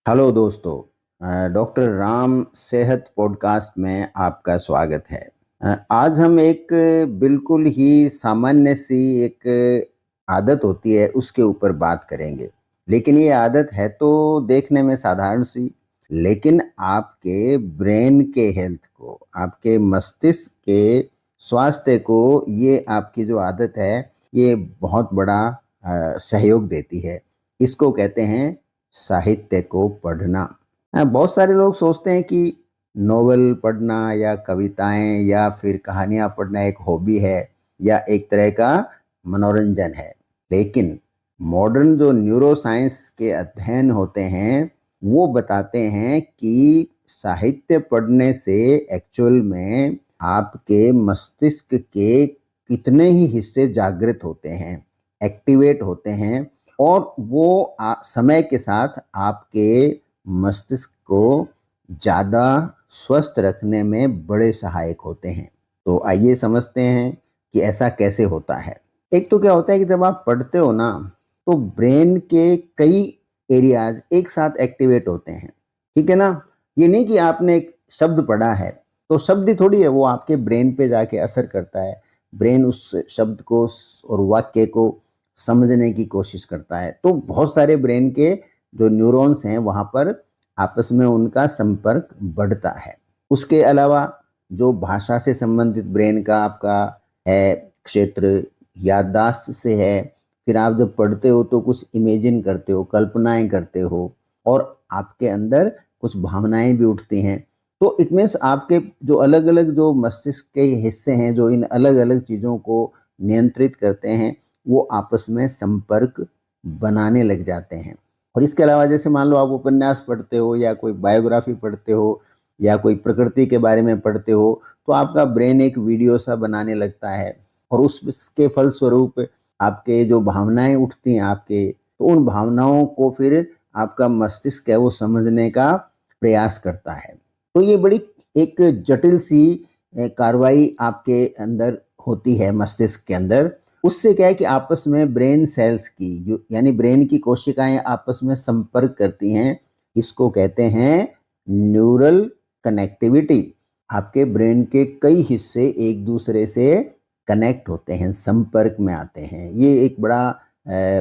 Hello दोस्तों। Doctor Ram सेहत podcast में आपका स्वागत है। आज हम एक बिल्कुल ही सामान्य सी एक आदत होती है उसके ऊपर बात करेंगे। लेकिन ये आदत है तो देखने में साधारण सी, लेकिन आपके ब्रेन के हेल्थ को, आपके मस्तिष्क के स्वास्थ्य को ये आपकी जो आदत है ये बहुत बड़ा सहयोग देती है। इसको कहते हैं साहित्य को पढ़ना। बहुत सारे लोग सोचते हैं कि नोवेल पढ़ना या कविताएं या फिर कहानियां पढ़ना एक हॉबी है या एक तरह का मनोरंजन है। लेकिन मॉडर्न जो न्यूरो साइंस के अध्ययन होते हैं वो बताते हैं कि साहित्य पढ़ने से एक्चुअल में आपके मस्तिष्क के कितने ही हिस्से जागृत होते हैं, एक्टिवेट होते हैं, और वो समय के साथ आपके मस्तिष्क को ज़्यादा स्वस्थ रखने में बड़े सहायक होते हैं। तो आइए समझते हैं कि ऐसा कैसे होता है। एक तो क्या होता है कि जब आप पढ़ते हो ना तो ब्रेन के कई एरियाज एक साथ एक्टिवेट होते हैं। ठीक है ना। ये नहीं कि आपने एक शब्द पढ़ा है तो शब्द ही थोड़ी है, वो आपके ब्रेन पे जाके असर करता है। ब्रेन उस शब्द को और वाक्य को समझने की कोशिश करता है। तो बहुत सारे ब्रेन के जो न्यूरॉन्स हैं वहाँ पर आपस में उनका संपर्क बढ़ता है। उसके अलावा जो भाषा से संबंधित ब्रेन का आपका है क्षेत्र, याददाश्त से है। फिर आप जब पढ़ते हो तो कुछ इमेजिन करते हो, कल्पनाएं करते हो, और आपके अंदर कुछ भावनाएं भी उठती हैं। तो इट मीन्स आपके जो अलग अलग जो मस्तिष्क के हिस्से हैं जो इन अलग अलग चीज़ों को नियंत्रित करते हैं वो आपस में संपर्क बनाने लग जाते हैं। और इसके अलावा जैसे मान लो आप उपन्यास पढ़ते हो या कोई बायोग्राफी पढ़ते हो या कोई प्रकृति के बारे में पढ़ते हो तो आपका ब्रेन एक वीडियो सा बनाने लगता है, और उसके फलस्वरूप आपके जो भावनाएं उठती हैं आपके, तो उन भावनाओं को फिर आपका मस्तिष्क है वो समझने का प्रयास करता है। तो ये बड़ी एक जटिल सी कार्रवाई आपके अंदर होती है मस्तिष्क के अंदर। उससे क्या है कि आपस में ब्रेन सेल्स की यानी ब्रेन की कोशिकाएं आपस में संपर्क करती हैं। इसको कहते हैं न्यूरल कनेक्टिविटी। आपके ब्रेन के कई हिस्से एक दूसरे से कनेक्ट होते हैं, संपर्क में आते हैं। ये एक बड़ा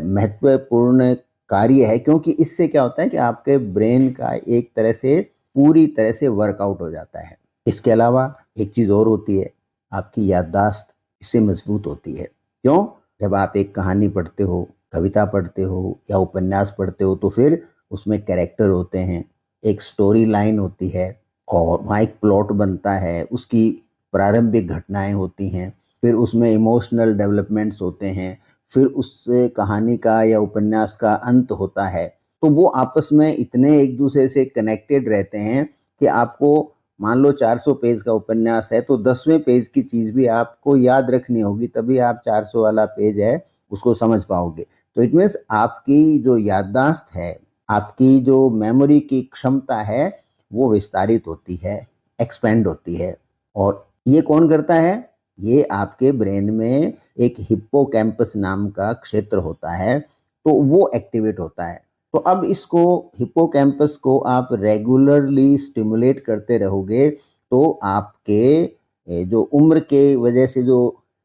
महत्वपूर्ण कार्य है, क्योंकि इससे क्या होता है कि आपके ब्रेन का एक तरह से पूरी तरह से वर्कआउट हो जाता है। इसके अलावा एक चीज़ और होती है, आपकी याददाश्त इससे मजबूत होती है। क्यों? जब आप एक कहानी पढ़ते हो, कविता पढ़ते हो या उपन्यास पढ़ते हो तो फिर उसमें कैरेक्टर होते हैं, एक स्टोरी लाइन होती है और वहाँ एक प्लॉट बनता है, उसकी प्रारंभिक घटनाएं होती हैं, फिर उसमें इमोशनल डेवलपमेंट्स होते हैं, फिर उस कहानी का या उपन्यास का अंत होता है। तो वो आपस में इतने एक दूसरे से कनेक्टेड रहते हैं कि आपको मान लो 400 पेज का उपन्यास है तो 10वें पेज की चीज़ भी आपको याद रखनी होगी, तभी आप 400 वाला पेज है उसको समझ पाओगे। तो इट मीन्स आपकी जो याददाश्त है, आपकी जो मेमोरी की क्षमता है वो विस्तारित होती है, एक्सपेंड होती है। और ये कौन करता है? ये आपके ब्रेन में एक हिप्पोकैम्पस नाम का क्षेत्र होता है, तो वो एक्टिवेट होता है। तो अब इसको, हिप्पोकैम्पस को आप रेगुलरली स्टिमुलेट करते रहोगे तो आपके जो उम्र के वजह से जो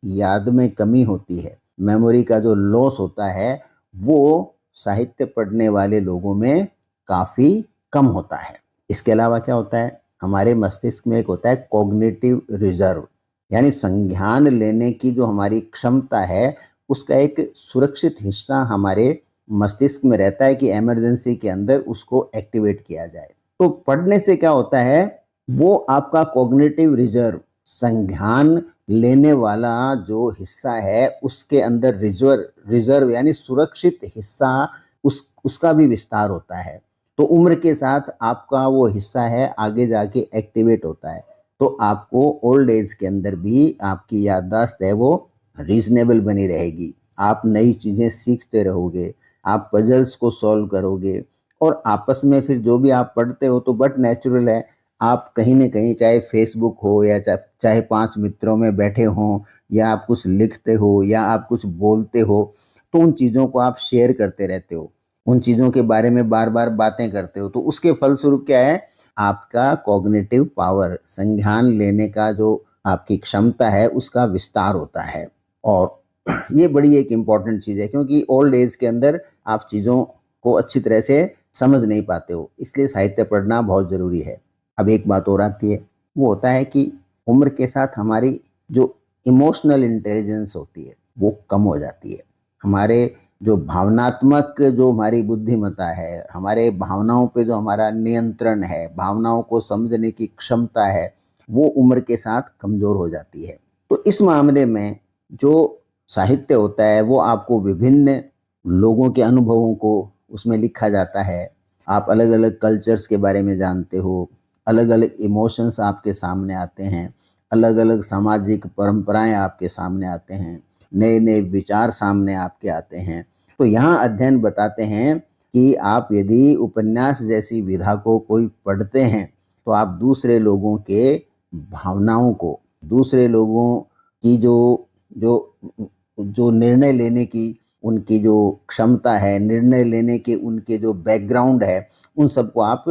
याद में कमी होती है, मेमोरी का जो लॉस होता है, वो साहित्य पढ़ने वाले लोगों में काफ़ी कम होता है। इसके अलावा क्या होता है, हमारे मस्तिष्क में एक होता है कॉग्निटिव रिजर्व, यानी संज्ञान लेने की जो हमारी क्षमता है उसका एक सुरक्षित हिस्सा हमारे मस्तिष्क में रहता है कि इमरजेंसी के अंदर उसको एक्टिवेट किया जाए। तो पढ़ने से क्या होता है, वो आपका कॉग्निटिव रिजर्व, संज्ञान लेने वाला जो हिस्सा है उसके अंदर रिजर्व रिजर्व यानी सुरक्षित हिस्सा, उसका भी विस्तार होता है। तो उम्र के साथ आपका वो हिस्सा है आगे जाके एक्टिवेट होता है। तो आपको ओल्ड एज के अंदर भी आपकी याददाश्त है वो रीजनेबल बनी रहेगी। आप नई चीज़ें सीखते रहोगे, आप पजल्स को सॉल्व करोगे, और आपस में फिर जो भी आप पढ़ते हो तो बट नेचुरल है, आप कहीं न कहीं चाहे फेसबुक हो या चाहे 5 मित्रों में बैठे हों या आप कुछ लिखते हो या आप कुछ बोलते हो, तो उन चीज़ों को आप शेयर करते रहते हो। उन चीज़ों के बारे में बार बार बातें करते हो, तो उसके फलस्वरूप क्या है, आपका कॉग्निटिव पावर, संज्ञान लेने का जो आपकी क्षमता है उसका विस्तार होता है। और ये बड़ी एक इम्पॉर्टेंट चीज़ है, क्योंकि ओल्ड एज के अंदर आप चीज़ों को अच्छी तरह से समझ नहीं पाते हो, इसलिए साहित्य पढ़ना बहुत ज़रूरी है। अब एक बात और आती है, वो होता है कि उम्र के साथ हमारी जो इमोशनल इंटेलिजेंस होती है वो कम हो जाती है। हमारे जो भावनात्मक, जो हमारी बुद्धिमत्ता है, हमारे भावनाओं पे जो हमारा नियंत्रण है, भावनाओं को समझने की क्षमता है, वो उम्र के साथ कमज़ोर हो जाती है। तो इस मामले में जो साहित्य होता है वो आपको विभिन्न लोगों के अनुभवों को उसमें लिखा जाता है। आप अलग अलग कल्चर्स के बारे में जानते हो, अलग अलग इमोशंस आपके सामने आते हैं, अलग अलग सामाजिक परंपराएं आपके सामने आते हैं, नए नए विचार सामने आपके आते हैं। तो यहाँ अध्ययन बताते हैं कि आप यदि उपन्यास जैसी विधा को कोई पढ़ते हैं तो आप दूसरे लोगों के भावनाओं को, दूसरे लोगों की जो जो जो निर्णय लेने की उनकी जो क्षमता है, निर्णय लेने के उनके जो बैकग्राउंड है, उन सबको आप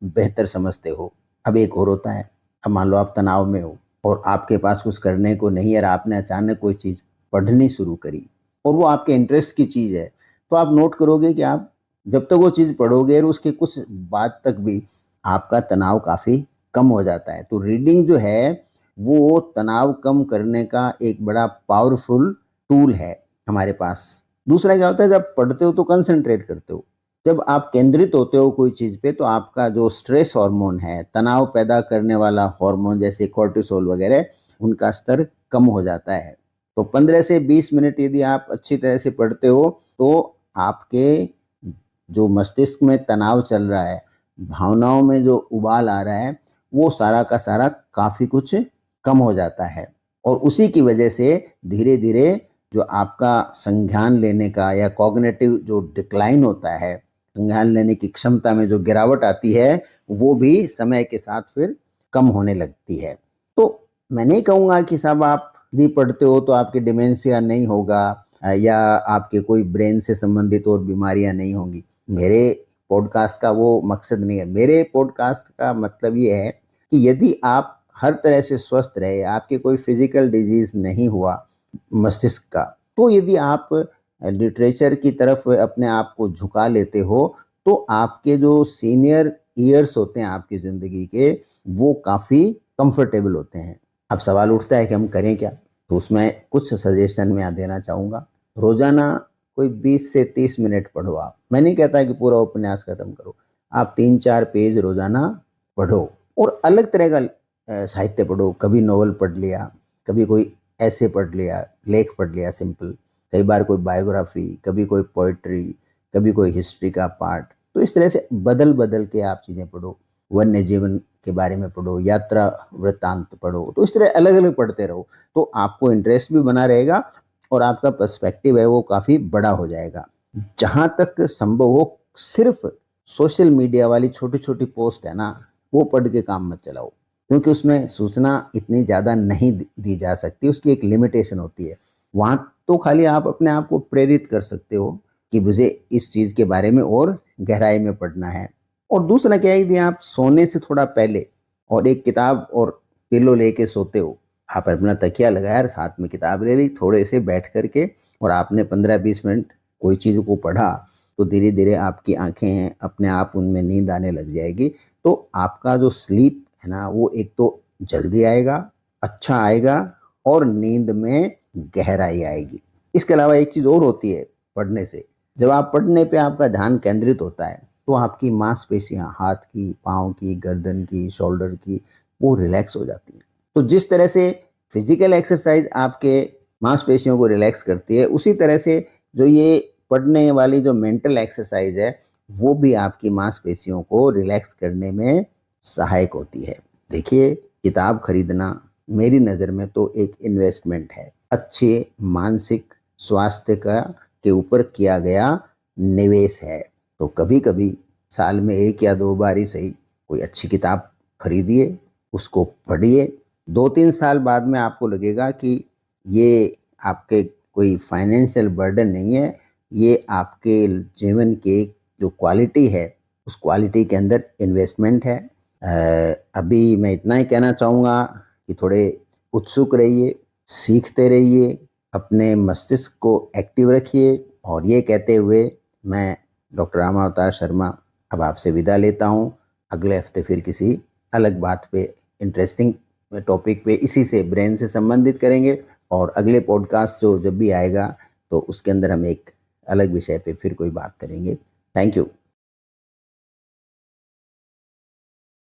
बेहतर समझते हो। अब एक और होता है, अब मान लो आप तनाव में हो और आपके पास कुछ करने को नहीं है और आपने अचानक कोई चीज़ पढ़नी शुरू करी और वो आपके इंटरेस्ट की चीज़ है, तो आप नोट करोगे कि आप जब तक वो चीज़ पढ़ोगे और उसके कुछ बाद तक भी आपका तनाव काफ़ी कम हो जाता है। तो रीडिंग जो है वो तनाव कम करने का एक बड़ा पावरफुल टूल है हमारे पास। दूसरा क्या होता है, जब पढ़ते हो तो कंसंट्रेट करते हो, जब आप केंद्रित होते हो कोई चीज़ पे तो आपका जो स्ट्रेस हार्मोन है, तनाव पैदा करने वाला हार्मोन जैसे कोर्टिसोल वगैरह, उनका स्तर कम हो जाता है। तो 15 से 20 मिनट यदि आप अच्छी तरह से पढ़ते हो तो आपके जो मस्तिष्क में तनाव चल रहा है, भावनाओं में जो उबाल आ रहा है, वो सारा का सारा काफ़ी कुछ कम हो जाता है। और उसी की वजह से धीरे धीरे जो आपका संज्ञान लेने का या कॉग्निटिव जो डिक्लाइन होता है, संज्ञान लेने की क्षमता में जो गिरावट आती है, वो भी समय के साथ फिर कम होने लगती है। तो मैं नहीं कहूँगा कि साहब आप यदि पढ़ते हो तो आपके डिमेंशिया नहीं होगा या आपके कोई ब्रेन से संबंधित और बीमारियां नहीं होंगी। मेरे पॉडकास्ट का वो मकसद नहीं है। मेरे पॉडकास्ट का मतलब ये है कि यदि आप हर तरह से स्वस्थ रहे, आपके कोई फिजिकल डिजीज नहीं हुआ मस्तिष्क का, तो यदि आप लिटरेचर की तरफ अपने आप को झुका लेते हो तो आपके जो सीनियर ईयर्स होते हैं आपकी ज़िंदगी के, वो काफ़ी कंफर्टेबल होते हैं। अब सवाल उठता है कि हम करें क्या, तो उसमें कुछ सजेशन मैं देना चाहूँगा। रोज़ाना कोई 20 से 30 मिनट पढ़ो आप। मैं नहीं कहता कि पूरा उपन्यास खत्म करो, आप 3-4 पेज रोज़ाना पढ़ो और अलग तरह का साहित्य पढ़ो। कभी नॉवल पढ़ लिया, कभी कोई ऐसे पढ़ लिया, लेख पढ़ लिया सिंपल, कई बार कोई बायोग्राफी, कभी कोई पोइट्री, कभी कोई हिस्ट्री का पार्ट। तो इस तरह से बदल बदल के आप चीज़ें पढ़ो। वन्य जीवन के बारे में पढ़ो, यात्रा वृत्तांत पढ़ो, तो इस तरह अलग अलग पढ़ते रहो तो आपको इंटरेस्ट भी बना रहेगा और आपका पर्सपेक्टिव है वो काफ़ी बड़ा हो जाएगा। जहाँ तक संभव हो, सिर्फ सोशल मीडिया वाली छोटी छोटी पोस्ट है ना, वो पढ़ के काम मत चलाओ, क्योंकि उसमें सूचना इतनी ज़्यादा नहीं दी जा सकती, उसकी एक लिमिटेशन होती है। वहाँ तो खाली आप अपने आप को प्रेरित कर सकते हो कि मुझे इस चीज़ के बारे में और गहराई में पढ़ना है। और दूसरा क्या है, यदि आप सोने से थोड़ा पहले और एक किताब और पिलो लेके सोते हो, आप अपना तकिया लगाया और साथ में किताब ले ली, थोड़े से बैठ करके, और आपने 15-20 मिनट कोई चीज़ को पढ़ा, तो धीरे धीरे आपकी आंखें हैं अपने आप उनमें नींद आने लग जाएगी। तो आपका जो स्लीप है ना, वो एक तो जल्दी आएगा, अच्छा आएगा और नींद में गहराई आएगी। इसके अलावा एक चीज़ और होती है पढ़ने से, जब आप पढ़ने पे आपका ध्यान केंद्रित होता है तो आपकी मांसपेशियां, हाथ की, पाँव की, गर्दन की, शोल्डर की, वो रिलैक्स हो जाती हैं। तो जिस तरह से फिजिकल एक्सरसाइज आपके मांसपेशियों को रिलैक्स करती है, उसी तरह से जो ये पढ़ने वाली जो मेंटल एक्सरसाइज है, वो भी आपकी मांसपेशियों को रिलैक्स करने में सहायक होती है। देखिए, किताब खरीदना मेरी नज़र में तो एक इन्वेस्टमेंट है, अच्छे मानसिक स्वास्थ्य का के ऊपर किया गया निवेश है। तो कभी कभी साल में 1 या 2 बार ही सही कोई अच्छी किताब खरीदिए, उसको पढ़िए। 2-3 साल बाद में आपको लगेगा कि ये आपके कोई फाइनेंशियल बर्डन नहीं है, ये आपके जीवन के जो क्वालिटी है उस क्वालिटी के अंदर इन्वेस्टमेंट है। अभी मैं इतना ही कहना चाहूँगा कि थोड़े उत्सुक रहिए, सीखते रहिए, अपने मस्तिष्क को एक्टिव रखिए। और ये कहते हुए मैं डॉक्टर राम अवतार शर्मा अब आपसे विदा लेता हूँ। अगले हफ्ते फिर किसी अलग बात पे, इंटरेस्टिंग टॉपिक पे, इसी से ब्रेन से संबंधित करेंगे। और अगले पॉडकास्ट जो जब भी आएगा तो उसके अंदर हम एक अलग विषय पे फिर कोई बात करेंगे। Thank you.